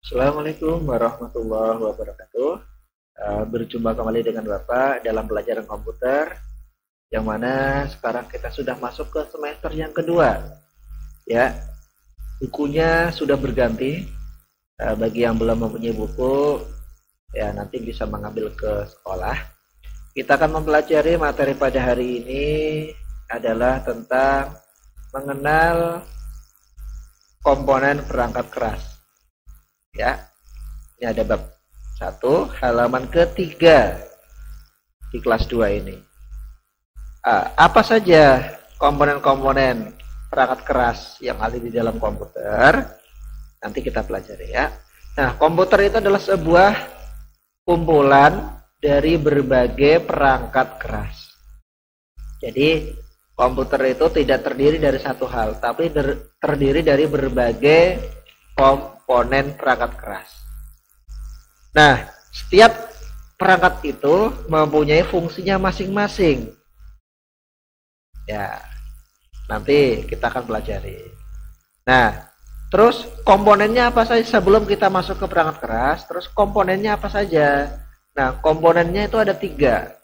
Assalamualaikum warahmatullahi wabarakatuh. Berjumpa kembali dengan Bapak dalam pelajaran komputer, yang mana sekarang kita sudah masuk ke semester yang kedua. Ya, bukunya sudah berganti. Bagi yang belum mempunyai buku, ya nanti bisa mengambil ke sekolah. Kita akan mempelajari materi pada hari ini adalah tentang mengenal komponen perangkat keras. Ya, ini ada bab 1 halaman ketiga di kelas 2 ini. Apa saja komponen-komponen perangkat keras yang ada di dalam komputer? Nanti kita pelajari ya. Nah, komputer itu adalah sebuah kumpulan dari berbagai perangkat keras. Jadi komputer itu tidak terdiri dari satu hal, tapi terdiri dari berbagai komponen perangkat keras. Nah, setiap perangkat itu mempunyai fungsinya masing-masing. Ya, nanti kita akan pelajari. Nah, terus komponennya apa saja sebelum kita masuk ke perangkat keras? Terus komponennya apa saja? Nah, komponennya itu ada 3.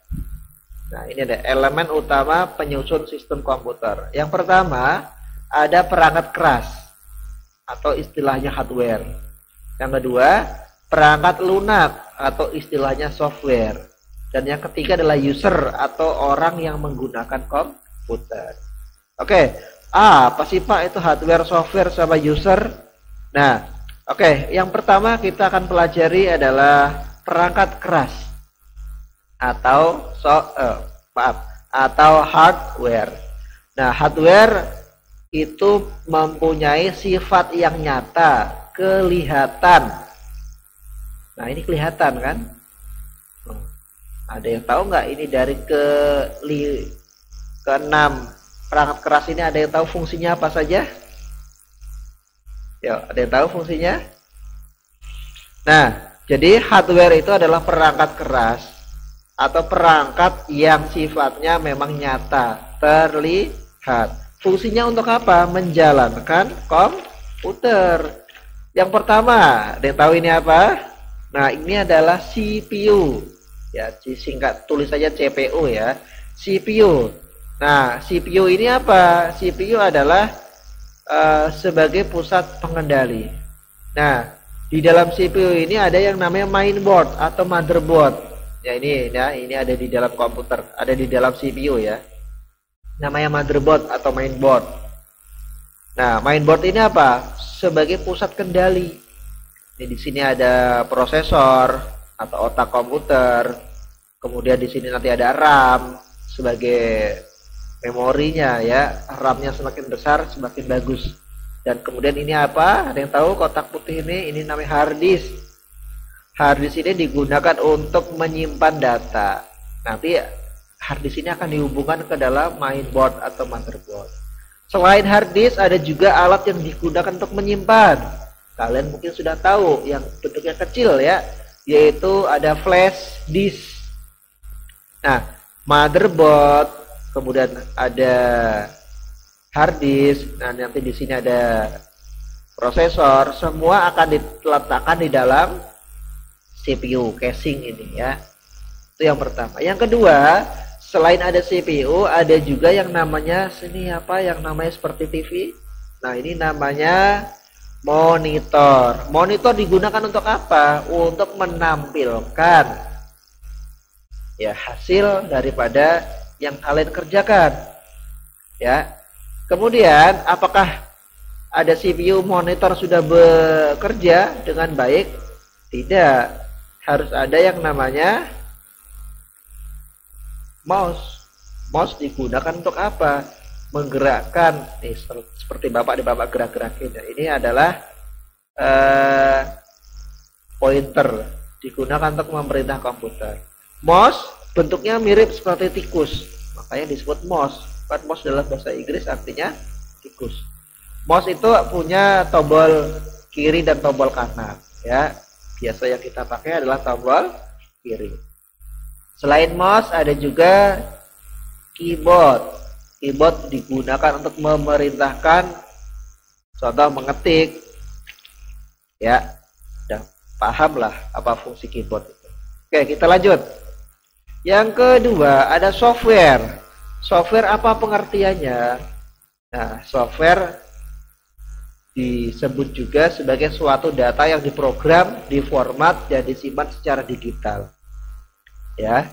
Nah, ini ada elemen utama penyusun sistem komputer. Yang pertama, ada perangkat keras atau istilahnya hardware. Yang kedua, perangkat lunak atau istilahnya software. Dan yang ketiga adalah user atau orang yang menggunakan komputer. Oke, apa sih Pak itu hardware, software, sama user? Nah, oke, yang pertama kita akan pelajari adalah perangkat keras atau atau hardware. Nah, hardware itu mempunyai sifat yang nyata, kelihatan. Nah, ini kelihatan kan? Ada yang tahu nggak ini dari ke-6 perangkat keras ini, ada yang tahu fungsinya apa saja? Ya, ada yang tahu fungsinya? Nah, jadi hardware itu adalah perangkat keras atau perangkat yang sifatnya memang nyata, terlihat. Fungsinya untuk apa? Menjalankan komputer. Yang pertama, ada yang tahu ini apa? Nah, ini adalah CPU. Ya, singkat tulis saja CPU ya. CPU. Nah, CPU ini apa? CPU adalah sebagai pusat pengendali. Nah, di dalam CPU ini ada yang namanya mainboard atau motherboard. Ya, ini ada di dalam komputer, ada di dalam CPU ya. Namanya motherboard atau mainboard. Nah, mainboard ini apa? Sebagai pusat kendali. Ini di sini ada prosesor atau otak komputer. Kemudian di sini nanti ada RAM sebagai memorinya ya. RAM-nya semakin besar semakin bagus. Dan kemudian ini apa? Ada yang tahu kotak putih ini? Ini namanya hard disk. Hard disk ini digunakan untuk menyimpan data. Nanti hard disk ini akan dihubungkan ke dalam mainboard atau motherboard. Selain hard disk, ada juga alat yang digunakan untuk menyimpan. Kalian mungkin sudah tahu yang bentuknya kecil ya, yaitu ada flash disk. Nah, motherboard, kemudian ada hard disk. Nah, nanti di sini ada prosesor. Semua akan diletakkan di dalam CPU casing ini ya. Itu yang pertama. Yang kedua, selain ada CPU, ada juga yang namanya yang namanya seperti TV. Nah, ini namanya monitor. Monitor digunakan untuk apa? Untuk menampilkan ya hasil daripada yang kalian kerjakan. Ya. Kemudian, apakah ada CPU monitor sudah bekerja dengan baik? Tidak. Harus ada yang namanya mouse. Mouse digunakan untuk apa? Menggerakkan. Nih, seperti Bapak gerak-gerakin. Ini adalah pointer. Digunakan untuk memerintah komputer. Mouse bentuknya mirip seperti tikus. Makanya disebut mouse. Kan mouse dalam bahasa Inggris artinya tikus. Mouse itu punya tombol kiri dan tombol kanan. Ya, biasa yang kita pakai adalah tombol kiri. Selain mouse ada juga keyboard. Keyboard digunakan untuk memerintahkan, contoh mengetik, ya, dan pahamlah apa fungsi keyboard itu. Oke, kita lanjut. Yang kedua ada software. Software apa pengertiannya? Nah, software disebut juga sebagai suatu data yang diprogram, diformat, dan disimpan secara digital. Ya.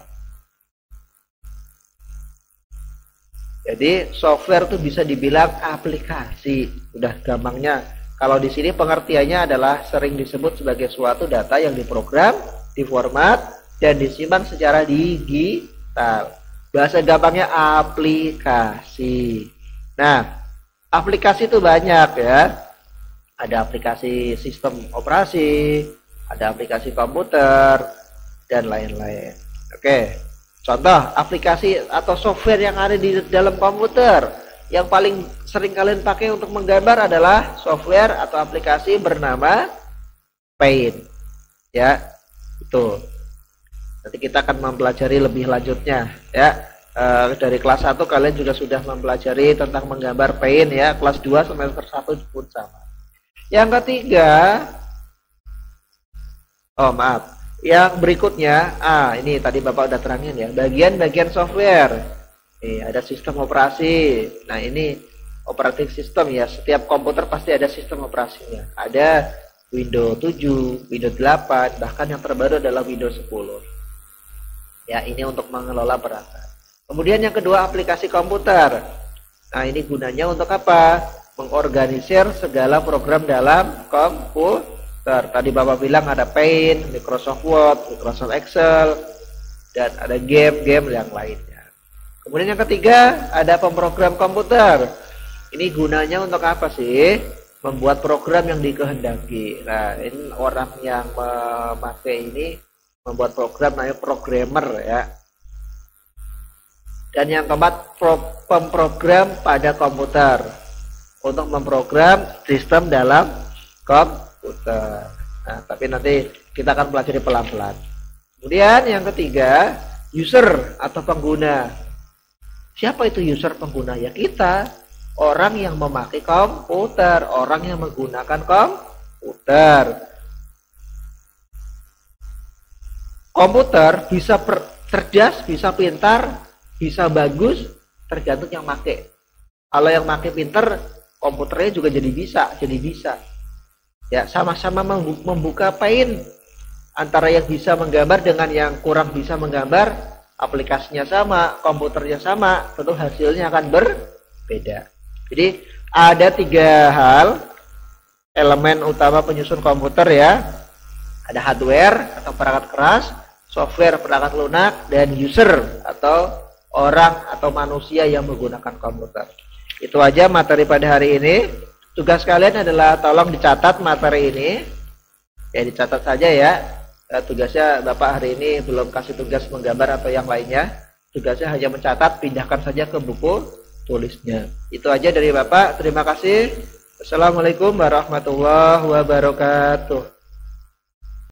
Jadi software itu bisa dibilang aplikasi. Udah gampangnya. Kalau di sini pengertiannya adalah sering disebut sebagai suatu data yang diprogram, diformat, dan disimpan secara digital. Bahasa gampangnya aplikasi. Nah, aplikasi itu banyak ya. Ada aplikasi sistem operasi, ada aplikasi komputer, dan lain-lain. Oke. Contoh, aplikasi atau software yang ada di dalam komputer yang paling sering kalian pakai untuk menggambar adalah software atau aplikasi bernama Paint. Ya, itu. Nanti kita akan mempelajari lebih lanjutnya. Ya, dari kelas 1 kalian juga sudah mempelajari tentang menggambar Paint ya. Kelas 2 semester 1 pun sama. Yang ketiga, yang berikutnya, ini tadi Bapak udah terangin ya, bagian-bagian software. Nih, ada sistem operasi. Nah, ini operating system ya, setiap komputer pasti ada sistem operasinya. Ada Windows 7, Windows 8, bahkan yang terbaru adalah Windows 10. Ya, ini untuk mengelola perangkat. Kemudian yang kedua, aplikasi komputer. Nah, ini gunanya untuk apa? Mengorganisir segala program dalam komputer. Tadi Bapak bilang ada Paint, Microsoft Word, Microsoft Excel, dan ada game-game yang lainnya. Kemudian yang ketiga ada pemrogram komputer. Ini gunanya untuk apa sih? Membuat program yang dikehendaki. Nah, ini orang yang memakai ini membuat program namanya programmer ya. Dan yang keempat pemrogram pada komputer untuk memprogram sistem dalam komputer. Nah, tapi nanti kita akan pelajari pelan-pelan. Kemudian yang ketiga, user atau pengguna. Siapa itu user pengguna? Ya kita, orang yang memakai komputer, orang yang menggunakan komputer. Komputer bisa cerdas, bisa pintar, bisa bagus, tergantung yang pakai. Kalau yang pakai pintar, komputernya juga jadi bisa. Ya, sama-sama membuka Paint. Antara yang bisa menggambar dengan yang kurang bisa menggambar, aplikasinya sama, komputernya sama, tentu hasilnya akan berbeda. Jadi ada 3 hal elemen utama penyusun komputer ya. Ada hardware atau perangkat keras, software perangkat lunak, dan user atau orang atau manusia yang menggunakan komputer. Itu aja materi pada hari ini. Tugas kalian adalah tolong dicatat materi ini. Ya, dicatat saja ya. Tugasnya Bapak hari ini belum kasih tugas menggambar atau yang lainnya. Tugasnya hanya mencatat, pindahkan saja ke buku tulisnya. Itu aja dari Bapak. Terima kasih. Assalamualaikum warahmatullahi wabarakatuh.